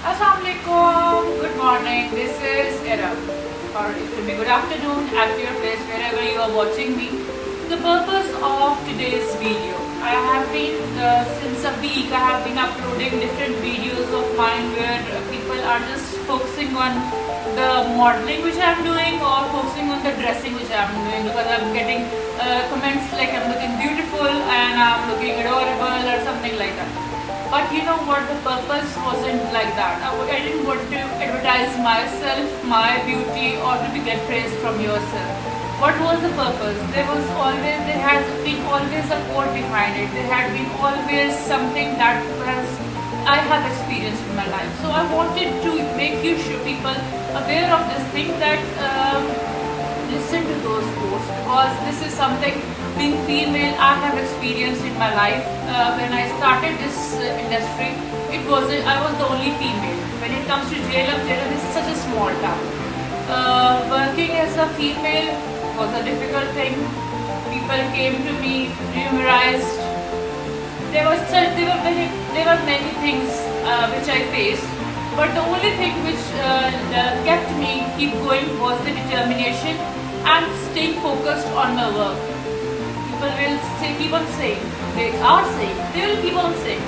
Assalamualaikum. Good morning. This is Era, or it could be good afternoon at your place wherever you are watching me. The purpose of today's video, I have been since a week. I have been uploading different videos of mine where people are just focusing on the modeling which I am doing or focusing on the dressing which I am doing, because I am getting comments like I'm looking beautiful and I'm looking adorable or something like that. But you know what, the purpose wasn't like that. I didn't want to advertise myself, my beauty, or to get praise from yourself. What was the purpose? There has been always a quote behind it. There had been always something that I have experienced in my life. So I wanted to make people aware of this thing, that listen to those quotes, because this is something, being female, I have experienced in my life. When I started this industry, I was the only female. When it comes to Jhelum is such a small town. Working as a female was a difficult thing. People came to me, numerized. There were many things which I faced, but the only thing which kept me keep going was the determination and staying focused on my work. People will keep on saying, they will keep on saying.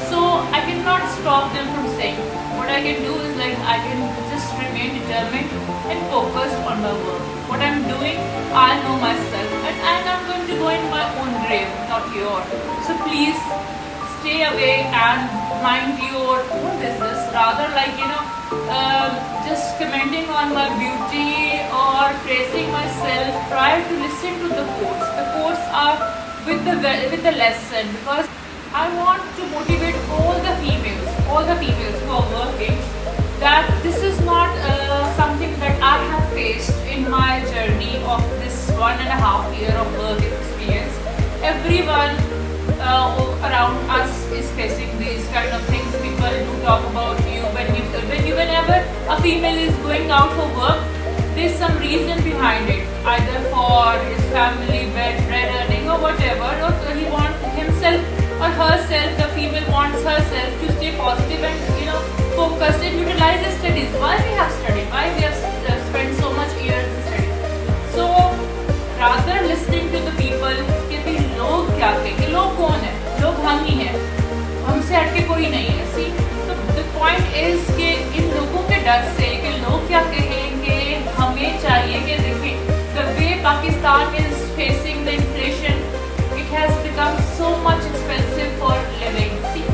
So I cannot stop them from saying. What I can do is, like, I can just remain determined and focused on my work. What I'm doing, I know myself, and I'm going to go in my own grave, not yours. So please stay away and mind your own business, rather like, just commenting on my beauty or praising myself. Try to listen to the quotes. The quotes are with the lesson, because I want to motivate all the females who are working, that this is not something that I have faced in my journey of this 1.5 year of work experience. Everyone around us is facing these kind of things. People do talk about you whenever a female is going out for work. There's some reason behind it, either for his family, bread earning, or whatever, or he wants himself or herself. The female wants herself to stay positive and focus and utilize the studies. Why we have studied? Why we have spent so much years in study? So rather listening to the people कि भी लोग क्या कहेंगे, लोग कौन है, लोग हम ही हैं, हमसे हटके कोई नहीं है. See, so the point is कि इन लोगों के डर से कि लोग क्या कहेंगे, हमें चाहिए कि देखिए, the way Pakistan is facing the inflation, it has become so much expensive for living. See,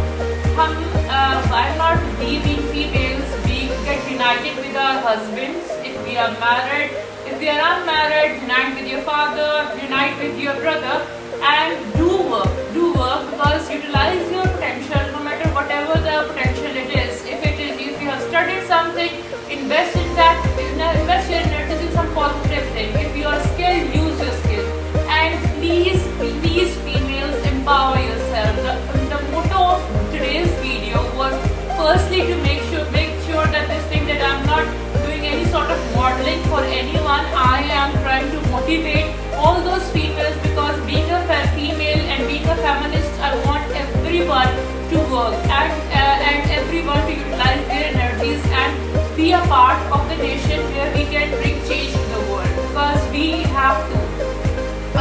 why not we being females, get united with our husbands? If we are married, if we are unmarried, unite with your father, unite with your brother, and do work, because utilize your potential, no matter whatever the potential it is. If you have studied something, invest in that, invest your energies in some positive thing. If you are skilled, use your skill. And please females, empower yourself. The motto of today's video was firstly to make sure that this thing, that I'm not doing any sort of modeling for anyone. I am trying to motivate all those females, because being a female and being a feminist, I want everyone to work and everyone to utilize their energies and be a part of the nation where we can bring change to the world, because we have to,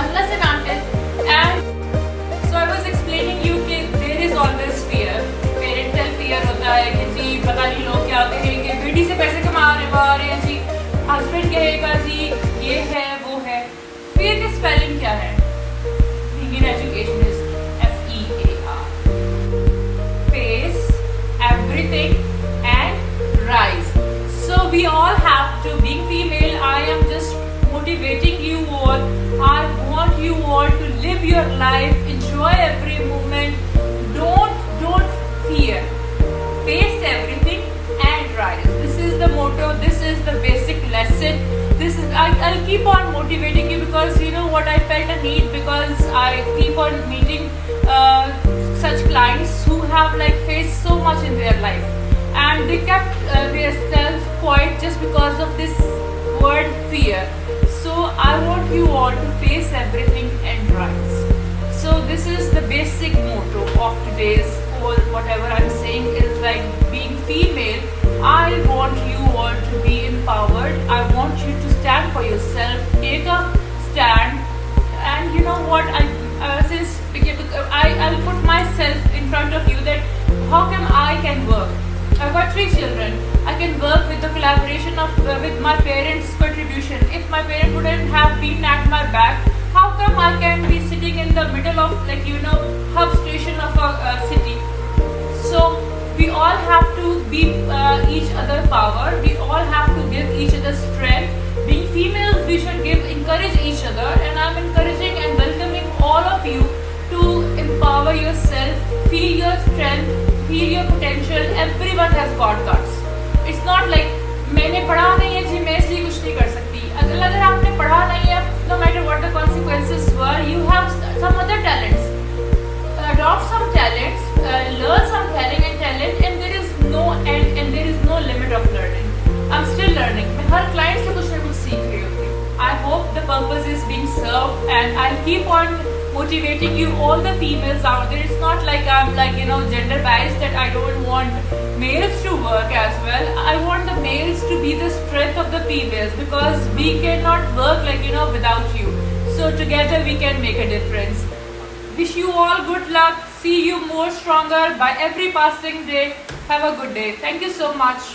unless and until. And so I was explaining you that there is always fear. Parental fear होता है कि जी पता नहीं लोग क्या कहेंगे, बेटी से पैसे कमा रहे हैं जी, हस्बैंड कहेगा जी ये है वो है. Fear की स्पेलिंग क्या है? Being in education is FEAR. Face everything and rise. So we all have to. Being female, I am just motivating you all. I want you all to live your life, enjoy every moment. Don't fear. Face everything and rise. This is the motto. This is the basic lesson. I'll keep on motivating you, because you know what, I felt a need, because I keep on meeting such clients who have faced so much in their life, and they kept themselves quiet just because of this word fear. So I want you all to face everything and rise. So this is the basic motto of today's whole, whatever I'm saying is like being female front of you that how come I can work. I've got 3 children. I can work with the collaboration of with my parents' contribution. If my parents wouldn't have been at my back, how come I can be sitting in the middle of hub station of a city? So we all have to be each other power. We all have to give each other strength. Being females, we should encourage each other, and I'm encouraging and welcoming all of you to empower yourself, feel your strength, feel your potential. Everyone has got guts. It's not like मैंने पढ़ा नहीं है जी मैं इसलिए कुछ नहीं कर सकती. अगर आपने पढ़ा नहीं है, no matter what the consequences were, you have some other talents. Adopt some talents, learn some talent, and there is no end and there is no limit of learning. I'm still learning. मैं हर client से कुछ ना कुछ सीख रही होती. I hope the purpose is being served, and I'll keep on motivating you, all the females out there. It's not like I'm gender biased that I don't want males to work as well. I want the males to be the strength of the females, because we cannot work without you. So together we can make a difference. Wish you all good luck. See you more stronger by every passing day. Have a good day. Thank you so much.